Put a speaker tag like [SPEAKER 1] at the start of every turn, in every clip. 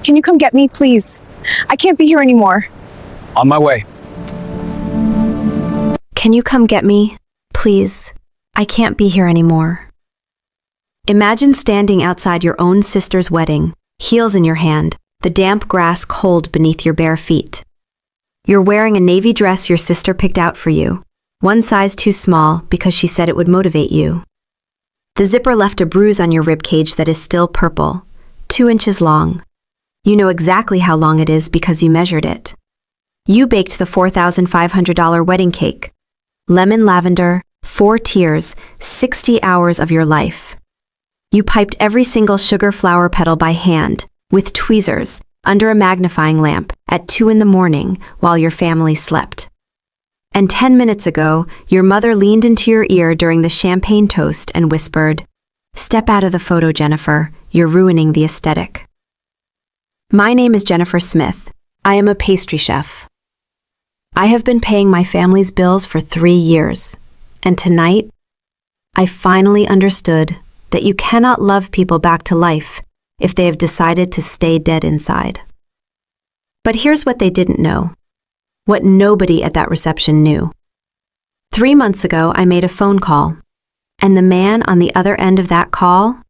[SPEAKER 1] Can you come get me, please? I can't be here anymore.
[SPEAKER 2] On my way.
[SPEAKER 3] Can you come get me, please? I can't be here anymore. Imagine standing outside your own sister's wedding, heels in your hand, the damp grass cold beneath your bare feet. You're wearing a navy dress your sister picked out for you, one size too small because she said it would motivate you. The zipper left a bruise on your ribcage that is still purple, 2 inches long. You know exactly how long it is because you measured it. You baked the $4,500 wedding cake. Lemon lavender, 4 tiers, 60 hours of your life. You piped every single sugar flower petal by hand, with tweezers, under a magnifying lamp, at 2 in the morning while your family slept. And 10 minutes ago, your mother leaned into your ear during the champagne toast and whispered, "Step out of the photo, Jennifer. You're ruining the aesthetic." My name is Jennifer Smith. I am a pastry chef. I have been paying my family's bills for 3 years, and tonight, I finally understood that you cannot love people back to life if they have decided to stay dead inside. But here's what they didn't know, what nobody at that reception knew. 3 months ago, I made a phone call, and the man on the other end of that call,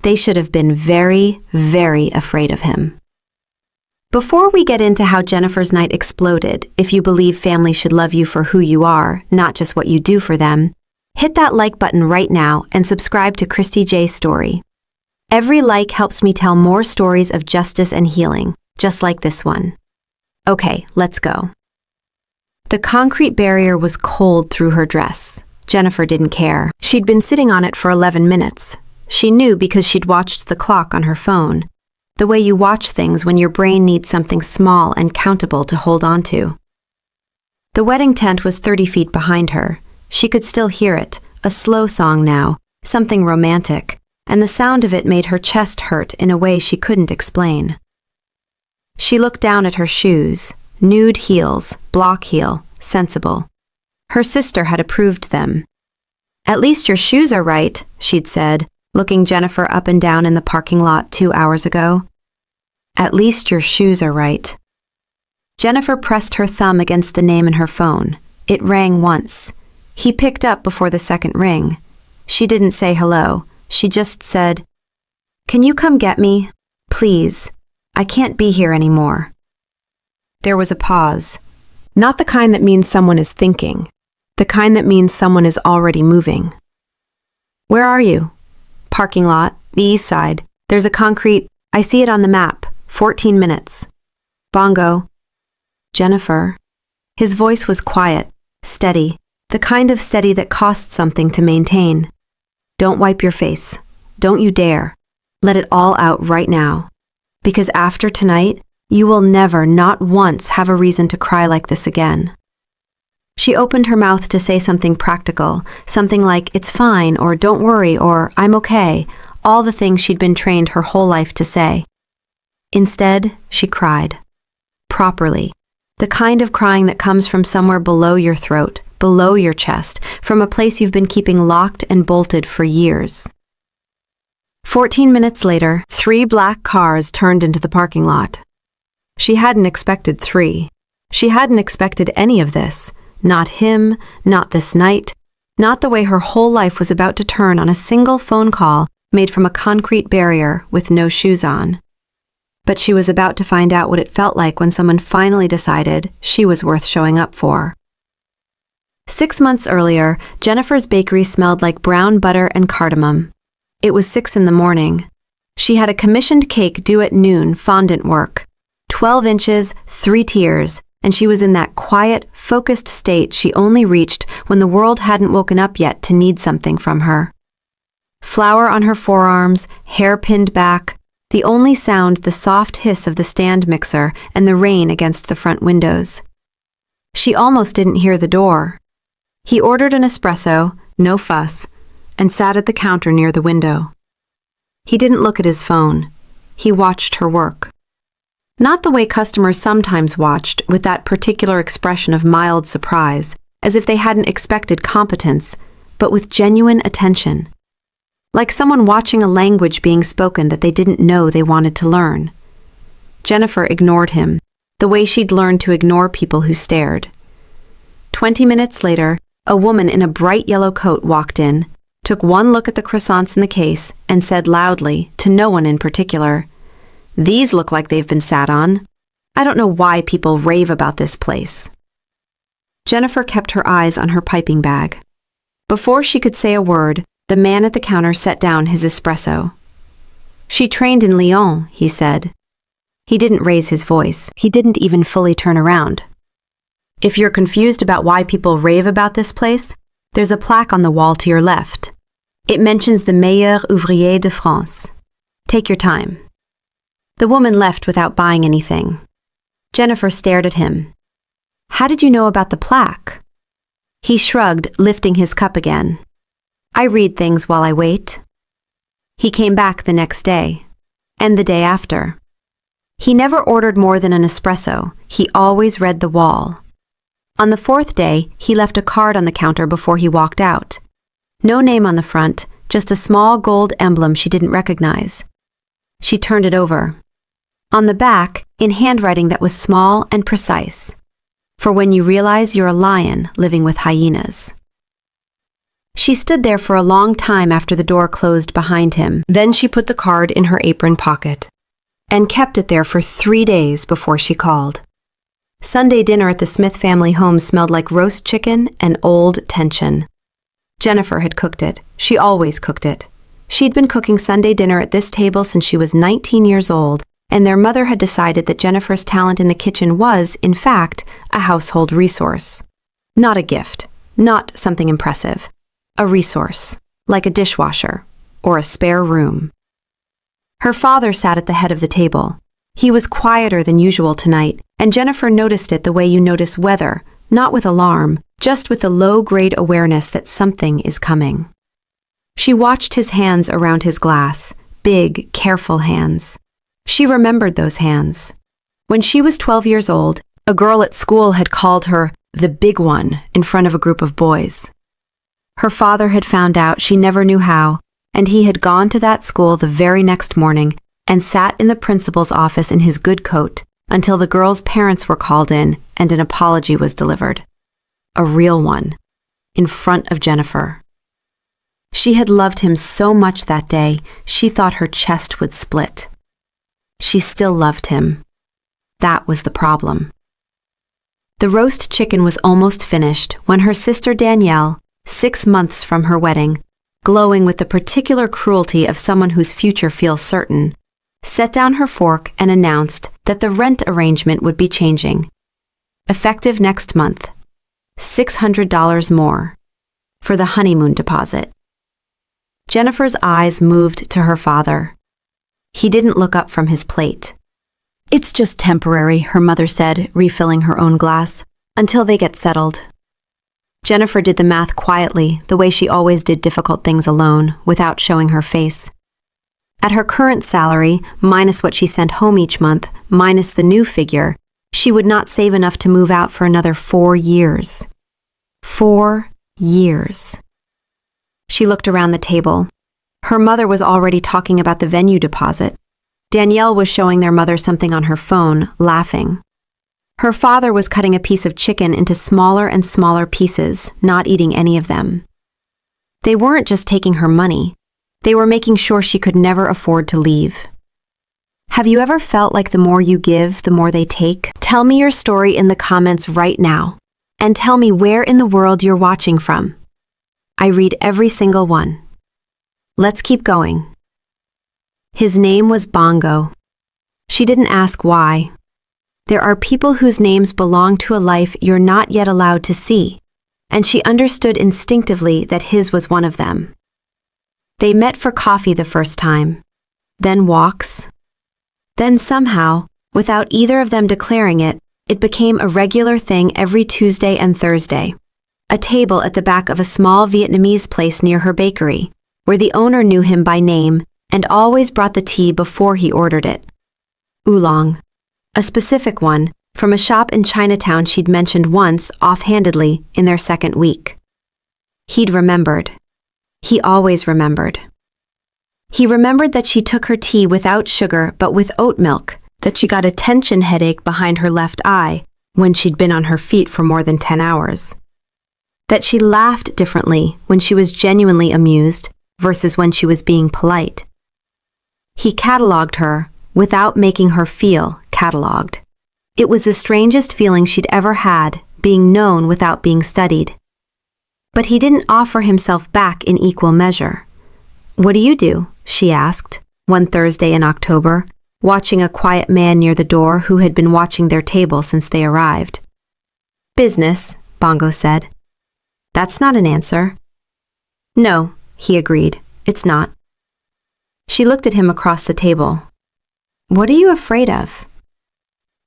[SPEAKER 3] they should have been very, very afraid of him. Before we get into how Jennifer's night exploded, if you believe family should love you for who you are, not just what you do for them, hit that like button right now and subscribe to Christy J's story. Every like helps me tell more stories of justice and healing, just like this one. Okay, let's go. The concrete barrier was cold through her dress. Jennifer didn't care. She'd been sitting on it for 11 minutes. She knew because she'd watched the clock on her phone. The way you watch things when your brain needs something small and countable to hold on to. The wedding tent was 30 feet behind her. She could still hear it, a slow song now, something romantic, and the sound of it made her chest hurt in a way she couldn't explain. She looked down at her shoes, nude heels, block heel, sensible. Her sister had approved them. "At least your shoes are right," she'd said, looking Jennifer up and down in the parking lot 2 hours ago. "At least your shoes are right." Jennifer pressed her thumb against the name in her phone. It rang once. He picked up before the second ring. She didn't say hello. She just said, "Can you come get me? Please. I can't be here anymore." There was a pause. Not the kind that means someone is thinking. The kind that means someone is already moving. "Where are you?" "Parking lot, the east side. There's a concrete, I see it on the map, 14 minutes. Bongo." "Jennifer." His voice was quiet, steady, the kind of steady that costs something to maintain. "Don't wipe your face. Don't you dare. Let it all out right now. Because after tonight, you will never, not once, have a reason to cry like this again." She opened her mouth to say something practical, something like, "It's fine," or "Don't worry," or "I'm okay," all the things she'd been trained her whole life to say. Instead, she cried. Properly. The kind of crying that comes from somewhere below your throat, below your chest, from a place you've been keeping locked and bolted for years. 14 minutes later, 3 black cars turned into the parking lot. She hadn't expected 3. She hadn't expected any of this. Not him, not this night, not the way her whole life was about to turn on a single phone call made from a concrete barrier with no shoes on. But she was about to find out what it felt like when someone finally decided she was worth showing up for. 6 months earlier, Jennifer's bakery smelled like brown butter and cardamom. It was 6 in the morning. She had a commissioned cake due at noon, fondant work. 12 inches, 3 tiers, and she was in that quiet, focused state she only reached when the world hadn't woken up yet to need something from her. Flour on her forearms, hair pinned back, the only sound the soft hiss of the stand mixer and the rain against the front windows. She almost didn't hear the door. He ordered an espresso, no fuss, and sat at the counter near the window. He didn't look at his phone. He watched her work. Not the way customers sometimes watched, with that particular expression of mild surprise, as if they hadn't expected competence, but with genuine attention. Like someone watching a language being spoken that they didn't know they wanted to learn. Jennifer ignored him, the way she'd learned to ignore people who stared. 20 minutes later, a woman in a bright yellow coat walked in, took one look at the croissants in the case, and said loudly, to no one in particular, "These look like they've been sat on. I don't know why people rave about this place." Jennifer kept her eyes on her piping bag. Before she could say a word, the man at the counter set down his espresso. "She trained in Lyon," he said. He didn't raise his voice. He didn't even fully turn around. "If you're confused about why people rave about this place, there's a plaque on the wall to your left. It mentions the meilleur ouvrier de France. Take your time." The woman left without buying anything. Jennifer stared at him. "How did you know about the plaque?" He shrugged, lifting his cup again. "I read things while I wait." He came back the next day, and the day after. He never ordered more than an espresso. He always read the wall. On the fourth day, he left a card on the counter before he walked out. No name on the front, just a small gold emblem she didn't recognize. She turned it over. On the back, in handwriting that was small and precise, "For when you realize you're a lion living with hyenas." She stood there for a long time after the door closed behind him. Then she put the card in her apron pocket and kept it there for 3 days before she called. Sunday dinner at the Smith family home smelled like roast chicken and old tension. Jennifer had cooked it. She always cooked it. She'd been cooking Sunday dinner at this table since she was 19 years old, and their mother had decided that Jennifer's talent in the kitchen was, in fact, a household resource. Not a gift, not something impressive. A resource, like a dishwasher or a spare room. Her father sat at the head of the table. He was quieter than usual tonight, and Jennifer noticed it the way you notice weather, not with alarm, just with the low-grade awareness that something is coming. She watched his hands around his glass, big, careful hands. She remembered those hands. When she was 12 years old, a girl at school had called her the big one in front of a group of boys. Her father had found out, she never knew how, and he had gone to that school the very next morning and sat in the principal's office in his good coat until the girl's parents were called in and an apology was delivered. A real one, in front of Jennifer. She had loved him so much that day, she thought her chest would split. She still loved him. That was the problem. The roast chicken was almost finished when her sister Danielle, 6 months from her wedding, glowing with the particular cruelty of someone whose future feels certain, set down her fork and announced that the rent arrangement would be changing. Effective next month. $600 more. For the honeymoon deposit. Jennifer's eyes moved to her father. He didn't look up from his plate. "It's just temporary," her mother said, refilling her own glass, "until they get settled." Jennifer did the math quietly, the way she always did difficult things alone, without showing her face. At her current salary, minus what she sent home each month, minus the new figure, she would not save enough to move out for another 4 years. 4 years. She looked around the table. Her mother was already talking about the venue deposit. Danielle was showing their mother something on her phone, laughing. Her father was cutting a piece of chicken into smaller and smaller pieces, not eating any of them. They weren't just taking her money. They were making sure she could never afford to leave. Have you ever felt like the more you give, the more they take? Tell me your story in the comments right now. And tell me where in the world you're watching from. I read every single one. Let's keep going. His name was Bongo. She didn't ask why. There are people whose names belong to a life you're not yet allowed to see, and she understood instinctively that his was one of them. They met for coffee the first time, then walks. Then somehow, without either of them declaring it, it became a regular thing every Tuesday and Thursday. A table at the back of a small Vietnamese place near her bakery, where the owner knew him by name and always brought the tea before he ordered it. Oolong. A specific one, from a shop in Chinatown she'd mentioned once, offhandedly, in their second week. He'd remembered. He always remembered. He remembered that she took her tea without sugar but with oat milk, that she got a tension headache behind her left eye when she'd been on her feet for more than 10 hours. That she laughed differently when she was genuinely amused versus when she was being polite. He catalogued her without making her feel catalogued. It was the strangest feeling she'd ever had, being known without being studied. But he didn't offer himself back in equal measure. "What do you do?" she asked, one Thursday in October, watching a quiet man near the door who had been watching their table since they arrived. "Business," Bongo said. "That's not an answer." "No," he agreed, "it's not." She looked at him across the table. "What are you afraid of?"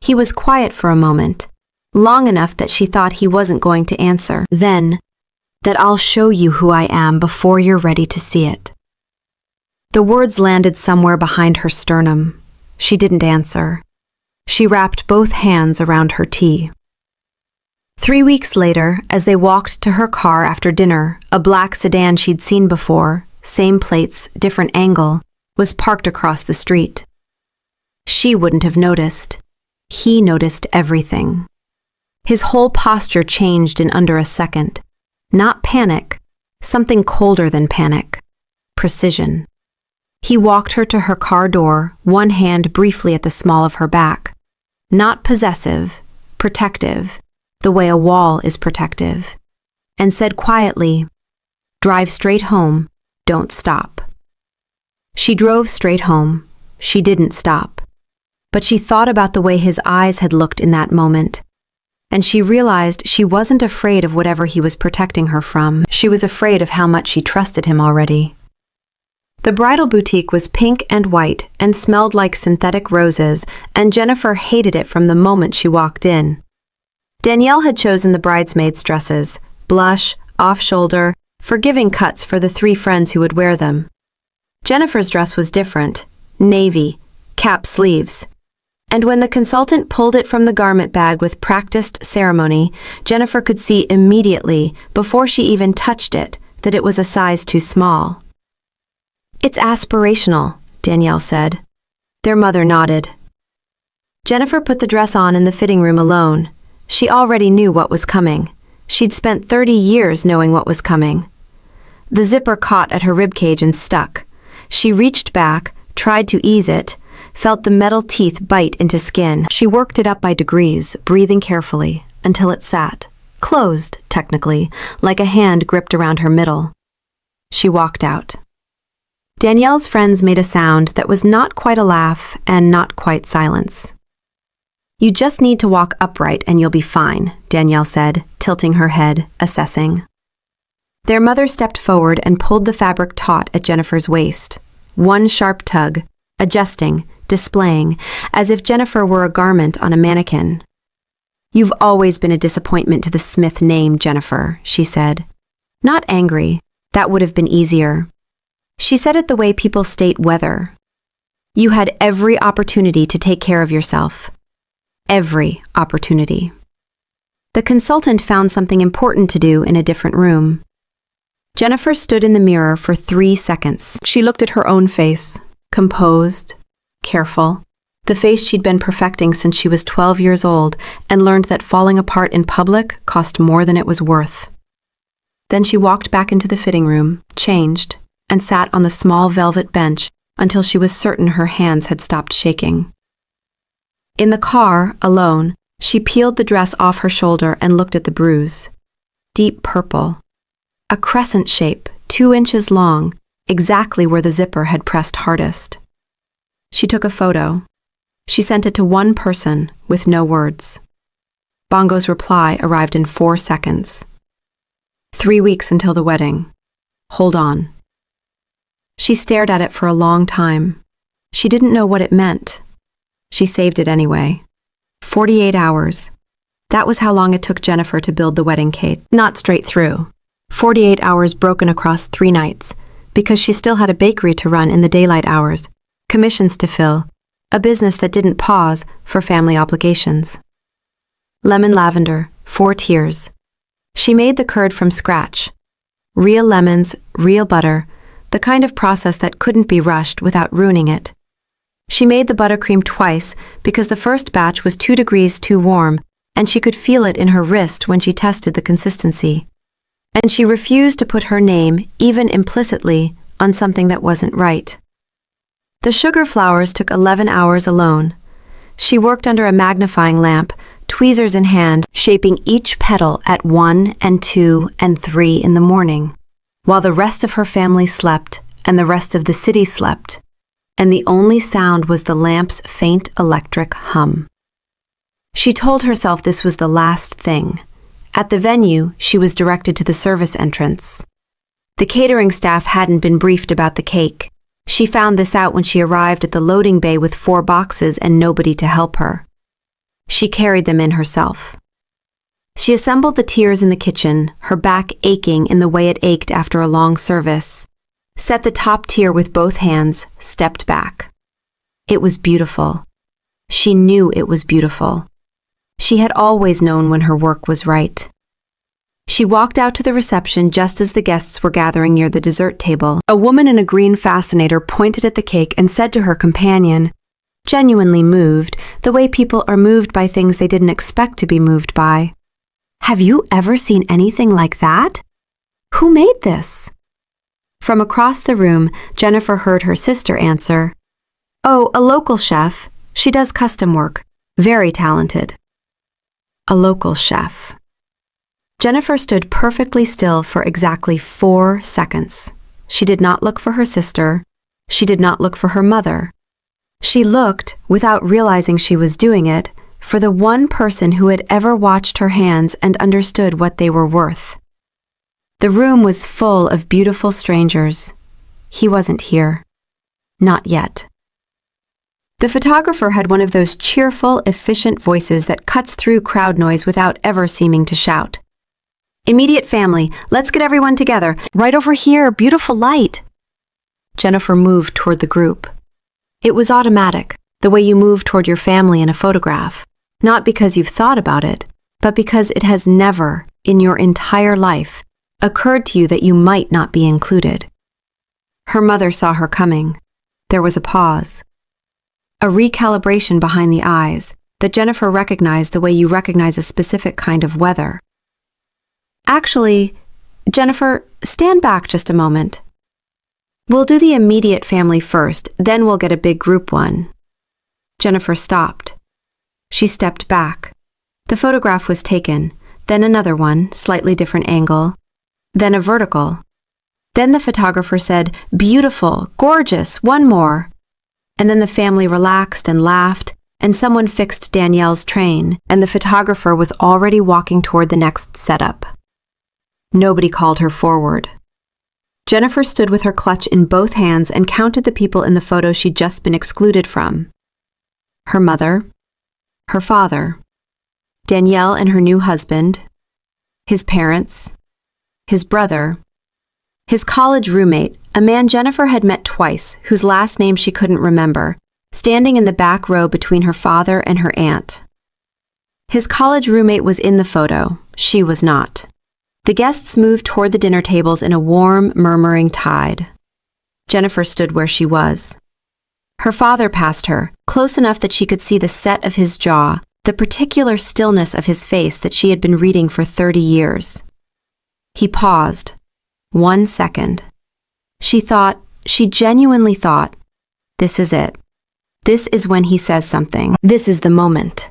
[SPEAKER 3] He was quiet for a moment, long enough that she thought he wasn't going to answer. Then, "That I'll show you who I am before you're ready to see it." The words landed somewhere behind her sternum. She didn't answer. She wrapped both hands around her tea. 3 weeks later, as they walked to her car after dinner, a black sedan she'd seen before, same plates, different angle, was parked across the street. She wouldn't have noticed. He noticed everything. His whole posture changed in under a second. Not panic, something colder than panic. Precision. He walked her to her car door, one hand briefly at the small of her back. Not possessive, protective, the way a wall is protective. And said quietly, "Drive straight home, don't stop." She drove straight home. She didn't stop. But she thought about the way his eyes had looked in that moment. And she realized she wasn't afraid of whatever he was protecting her from. She was afraid of how much she trusted him already. The bridal boutique was pink and white and smelled like synthetic roses, and Jennifer hated it from the moment she walked in. Danielle had chosen the bridesmaids' dresses, blush, off-shoulder, forgiving cuts for the 3 friends who would wear them. Jennifer's dress was different, navy, cap sleeves. And when the consultant pulled it from the garment bag with practiced ceremony, Jennifer could see immediately, before she even touched it, that it was a size too small. "It's aspirational," Danielle said. Their mother nodded. Jennifer put the dress on in the fitting room alone. She already knew what was coming. She'd spent 30 years knowing what was coming. The zipper caught at her ribcage and stuck. She reached back, tried to ease it, felt the metal teeth bite into skin. She worked it up by degrees, breathing carefully, until it sat, closed, technically, like a hand gripped around her middle. She walked out. Danielle's friends made a sound that was not quite a laugh and not quite silence. "You just need to walk upright and you'll be fine," Danielle said, tilting her head, assessing. Their mother stepped forward and pulled the fabric taut at Jennifer's waist. One sharp tug, adjusting, displaying, as if Jennifer were a garment on a mannequin. "You've always been a disappointment to the Smith name, Jennifer," she said. Not angry. That would have been easier. She said it the way people state weather. "You had every opportunity to take care of yourself. Every opportunity." The consultant found something important to do in a different room. Jennifer stood in the mirror for 3 seconds. She looked at her own face, composed, careful, the face she'd been perfecting since she was 12 years old, and learned that falling apart in public cost more than it was worth. Then she walked back into the fitting room, changed, and sat on the small velvet bench until she was certain her hands had stopped shaking. In the car, alone, she peeled the dress off her shoulder and looked at the bruise. Deep purple. A crescent shape, 2 inches long, exactly where the zipper had pressed hardest. She took a photo. She sent it to one person with no words. Bongo's reply arrived in 4 seconds. 3 weeks until the wedding. Hold on. She stared at it for a long time. She didn't know what it meant. She saved it anyway. 48 hours. That was how long it took Jennifer to build the wedding cake. Not straight through. 48 hours broken across 3 nights, because she still had a bakery to run in the daylight hours, commissions to fill, a business that didn't pause for family obligations. Lemon lavender, 4 tiers. She made the curd from scratch. Real lemons, real butter, the kind of process that couldn't be rushed without ruining it. She made the buttercream twice because the first batch was 2 degrees too warm, and she could feel it in her wrist when she tested the consistency. And she refused to put her name, even implicitly, on something that wasn't right. The sugar flowers took 11 hours alone. She worked under a magnifying lamp, tweezers in hand, shaping each petal at 1 and 2 and 3 in the morning, while the rest of her family slept and the rest of the city slept, and the only sound was the lamp's faint electric hum. She told herself this was the last thing. At the venue, she was directed to the service entrance. The catering staff hadn't been briefed about the cake. She found this out when she arrived at the loading bay with 4 boxes and nobody to help her. She carried them in herself. She assembled the tiers in the kitchen, her back aching in the way it ached after a long service, set the top tier with both hands, stepped back. It was beautiful. She knew it was beautiful. She had always known when her work was right. She walked out to the reception just as the guests were gathering near the dessert table. A woman in a green fascinator pointed at the cake and said to her companion, genuinely moved, the way people are moved by things they didn't expect to be moved by, "Have you ever seen anything like that? Who made this?" From across the room, Jennifer heard her sister answer, "Oh, a local chef. She does custom work. Very talented." A local chef. Jennifer stood perfectly still for exactly 4 seconds. She did not look for her sister. She did not look for her mother. She looked, without realizing she was doing it, for the one person who had ever watched her hands and understood what they were worth. The room was full of beautiful strangers. He wasn't here. Not yet. The photographer had one of those cheerful, efficient voices that cuts through crowd noise without ever seeming to shout. "Immediate family, let's get everyone together. Right over here, beautiful light." Jennifer moved toward the group. It was automatic, the way you move toward your family in a photograph, not because you've thought about it, but because it has never, in your entire life, occurred to you that you might not be included. Her mother saw her coming. There was a pause. A recalibration behind the eyes that Jennifer recognized the way you recognize a specific kind of weather. "Actually, Jennifer, stand back just a moment. We'll do the immediate family first, then we'll get a big group one." Jennifer stopped. She stepped back. The photograph was taken, then another one, slightly different angle, then a vertical. Then the photographer said, "Beautiful, gorgeous, one more." And then the family relaxed and laughed, and someone fixed Danielle's train, and the photographer was already walking toward the next setup. Nobody called her forward. Jennifer stood with her clutch in both hands and counted the people in the photo she'd just been excluded from. Her mother, her father, Danielle and her new husband, his parents, his brother, his college roommate, a man Jennifer had met twice, whose last name she couldn't remember, standing in the back row between her father and her aunt. His college roommate was in the photo. She was not. The guests moved toward the dinner tables in a warm, murmuring tide. Jennifer stood where she was. Her father passed her, close enough that she could see the set of his jaw, the particular stillness of his face that she had been reading for 30 years. He paused. 1 second. She genuinely thought, this is it. This is when he says something. This is the moment.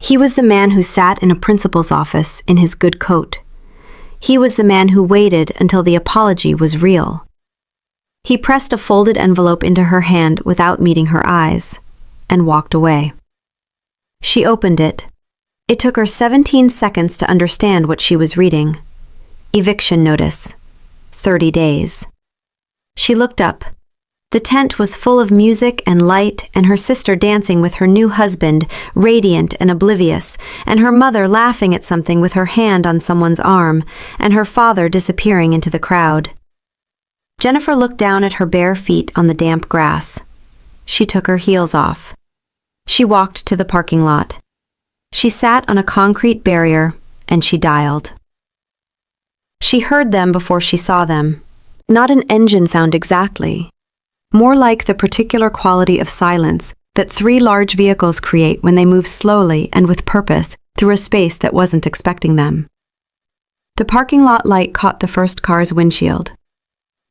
[SPEAKER 3] He was the man who sat in a principal's office in his good coat. He was the man who waited until the apology was real. He pressed a folded envelope into her hand without meeting her eyes, and walked away. She opened it. It took her 17 seconds to understand what she was reading. Eviction notice. 30 days. She looked up. The tent was full of music and light, and her sister dancing with her new husband, radiant and oblivious, and her mother laughing at something with her hand on someone's arm, and her father disappearing into the crowd. Jennifer looked down at her bare feet on the damp grass. She took her heels off. She walked to the parking lot. She sat on a concrete barrier, and she dialed. She heard them before she saw them. Not an engine sound exactly. more like the particular quality of silence that three large vehicles create when they move slowly and with purpose through a space that wasn't expecting them. The parking lot light caught the first car's windshield,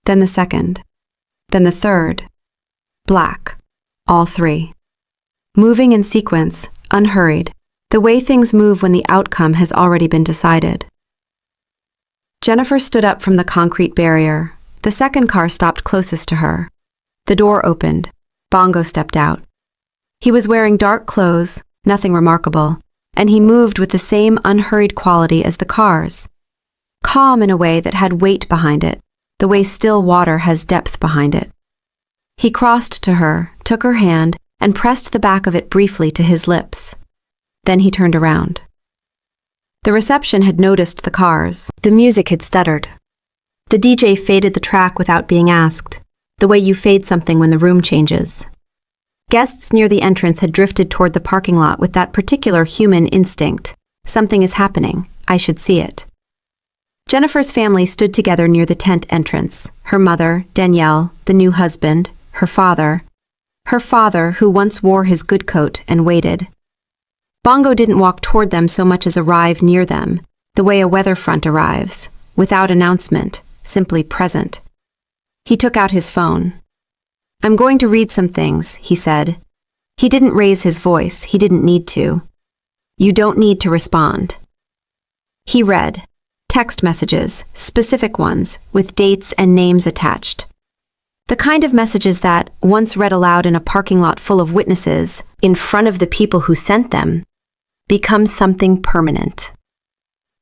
[SPEAKER 3] then the second, then the third. Black, all three. Moving in sequence, unhurried, the way things move when the outcome has already been decided. Jennifer stood up from the concrete barrier. The second car stopped closest to her. The door opened. Bongo stepped out. He was wearing dark clothes, nothing remarkable, and he moved with the same unhurried quality as the cars. Calm in a way that had weight behind it, the way still water has depth behind it. He crossed to her, took her hand, and pressed the back of it briefly to his lips. Then he turned around. The reception had noticed the cars. The music had stuttered. The DJ faded the track without being asked, the way you fade something when the room changes. Guests near the entrance had drifted toward the parking lot with that particular human instinct. Something is happening. I should see it. Jennifer's family stood together near the tent entrance. Her mother, Danielle, the new husband, her father who once wore his good coat and waited. Bongo didn't walk toward them so much as arrive near them, the way a weather front arrives, without announcement, simply present. He took out his phone. "I'm going to read some things," he said. He didn't raise his voice, he didn't need to. "You don't need to respond." He read. Text messages, specific ones, with dates and names attached. The kind of messages that, once read aloud in a parking lot full of witnesses, in front of the people who sent them, become something permanent.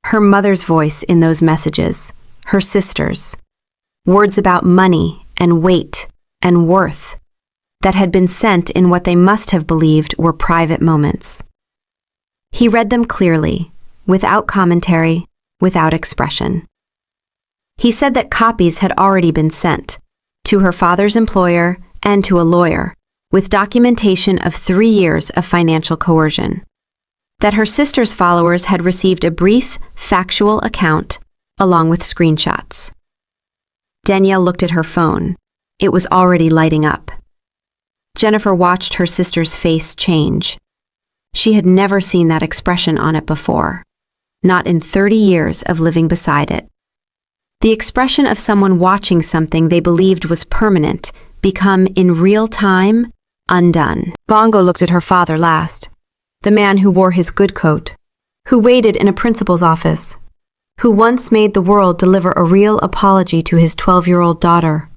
[SPEAKER 3] Her mother's voice in those messages, her sister's. Words about money and weight and worth that had been sent in what they must have believed were private moments. He read them clearly, without commentary, without expression. He said that copies had already been sent, to her father's employer and to a lawyer, with documentation of 3 years of financial coercion. That her sister's followers had received a brief, factual account, along with screenshots. Danielle looked at her phone. It was already lighting up. Jennifer watched her sister's face change. She had never seen that expression on it before, not in 30 years of living beside it. The expression of someone watching something they believed was permanent become, in real time, undone. Bongo looked at her father last, the man who wore his good coat, who waited in a principal's office, who once made the world deliver a real apology to his 12-year-old daughter.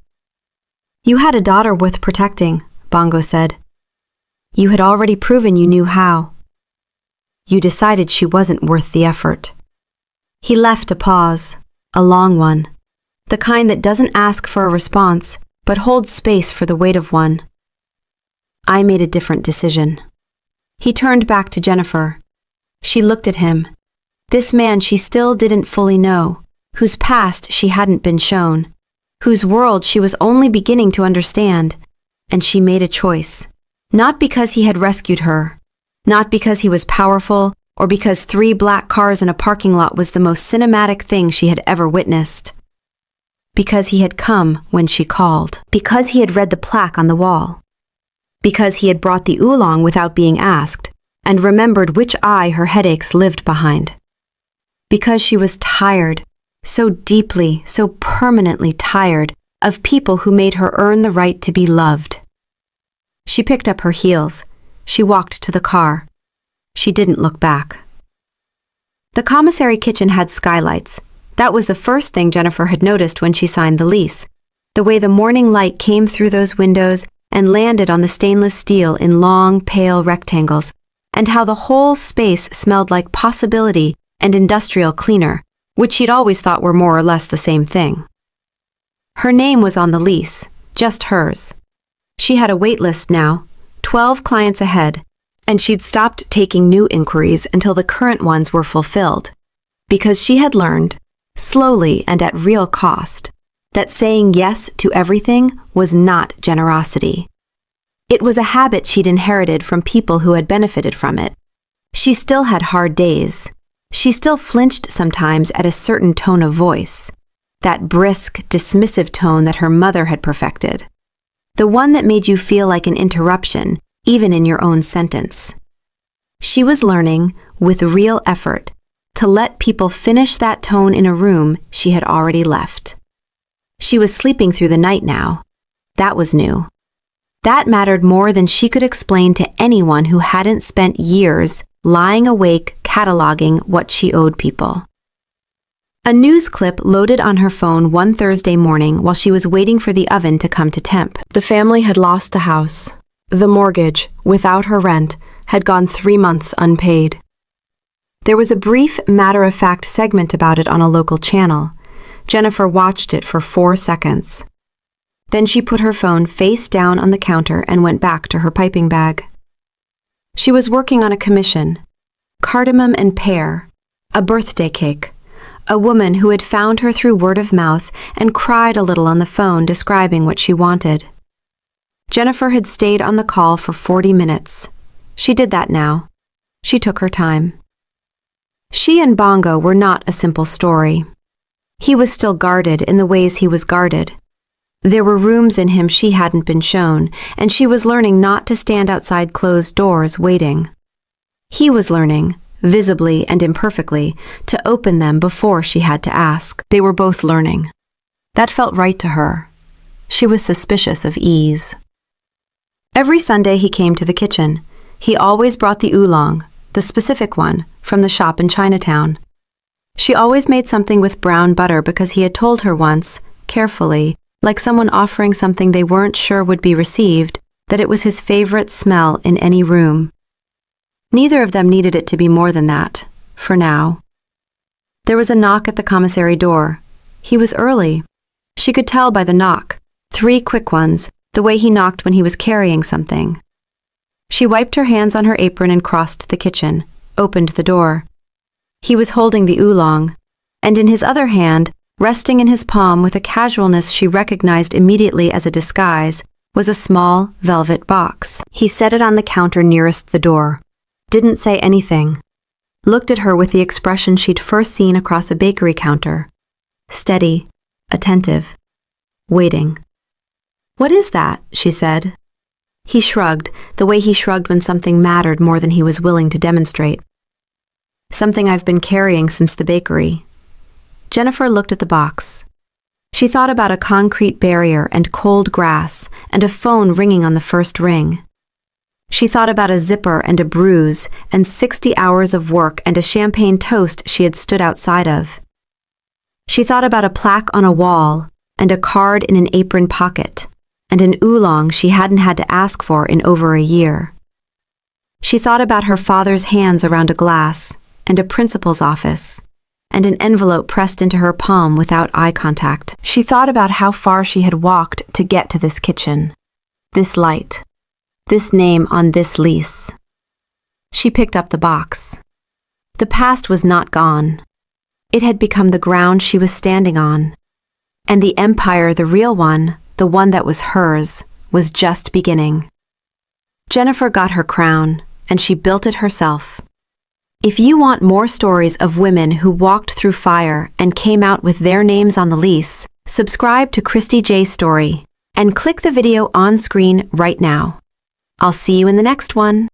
[SPEAKER 3] "You had a daughter worth protecting," Bongo said. "You had already proven you knew how. You decided she wasn't worth the effort." He left a pause, a long one, the kind that doesn't ask for a response, but holds space for the weight of one. "I made a different decision." He turned back to Jennifer. She looked at him. This man she still didn't fully know, whose past she hadn't been shown, whose world she was only beginning to understand, and she made a choice. Not because he had rescued her, not because he was powerful, or because 3 black cars in a parking lot was the most cinematic thing she had ever witnessed. Because he had come when she called. Because he had read the plaque on the wall. Because he had brought the oolong without being asked, and remembered which eye her headaches lived behind. Because she was tired, so deeply, so permanently tired, of people who made her earn the right to be loved. She picked up her heels. She walked to the car. She didn't look back. The commissary kitchen had skylights. That was the first thing Jennifer had noticed when she signed the lease. The way the morning light came through those windows and landed on the stainless steel in long, pale rectangles, and how the whole space smelled like possibility and industrial cleaner, which she'd always thought were more or less the same thing. Her name was on the lease, just hers. She had a wait list now, 12 clients ahead, and she'd stopped taking new inquiries until the current ones were fulfilled, because she had learned, slowly and at real cost, that saying yes to everything was not generosity. It was a habit she'd inherited from people who had benefited from it. She still had hard days. She still flinched sometimes at a certain tone of voice, that brisk, dismissive tone that her mother had perfected. The one that made you feel like an interruption, even in your own sentence. She was learning, with real effort, to let people finish that tone in a room she had already left. She was sleeping through the night now. That was new. That mattered more than she could explain to anyone who hadn't spent years lying awake cataloging what she owed people. A news clip loaded on her phone one Thursday morning while she was waiting for the oven to come to temp.
[SPEAKER 2] The family had lost the house. The mortgage, without her rent, had gone 3 months unpaid. There was a brief, matter-of-fact segment about it on a local channel. Jennifer watched it for 4 seconds. Then she put her phone face down on the counter and went back to her piping bag. She was working on a commission. Cardamom and pear, a birthday cake. A woman who had found her through word of mouth and cried a little on the phone describing what she wanted. Jennifer had stayed on the call for 40 minutes. She did that now. She took her time. She and Bongo were not a simple story. He was still guarded in the ways he was guarded. There were rooms in him she hadn't been shown, and she was learning not to stand outside closed doors waiting. He was learning, visibly and imperfectly, to open them before she had to ask. They were both learning. That felt right to her. She was suspicious of ease. Every Sunday he came to the kitchen. He always brought the oolong, the specific one, from the shop in Chinatown. She always made something with brown butter because he had told her once, carefully, like someone offering something they weren't sure would be received, that it was his favorite smell in any room. Neither of them needed it to be more than that, for now. There was a knock at the commissary door. He was early. She could tell by the knock, 3 quick ones, the way he knocked when he was carrying something. She wiped her hands on her apron and crossed the kitchen, opened the door. He was holding the oolong, and in his other hand, resting in his palm with a casualness she recognized immediately as a disguise, was a small velvet box. He set it on the counter nearest the door. Didn't say anything. Looked at her with the expression she'd first seen across a bakery counter. Steady, attentive, waiting. "What is that?" she said. He shrugged, the way he shrugged when something mattered more than he was willing to demonstrate. "Something I've been carrying since the bakery." Jennifer looked at the box. She thought about a concrete barrier and cold grass and a phone ringing on the first ring. She thought about a zipper and a bruise and 60 hours of work and a champagne toast she had stood outside of. She thought about a plaque on a wall and a card in an apron pocket and an oolong she hadn't had to ask for in over a year. She thought about her father's hands around a glass and a principal's office and an envelope pressed into her palm without eye contact. She thought about how far she had walked to get to this kitchen, this light, this name on this lease. She picked up the box. The past was not gone. It had become the ground she was standing on. And the empire, the real one, the one that was hers, was just beginning. Jennifer got her crown, and she built it herself. If you want more stories of women who walked through fire and came out with their names on the lease, subscribe to Christy J's story and click the video on screen right now. I'll see you in the next one.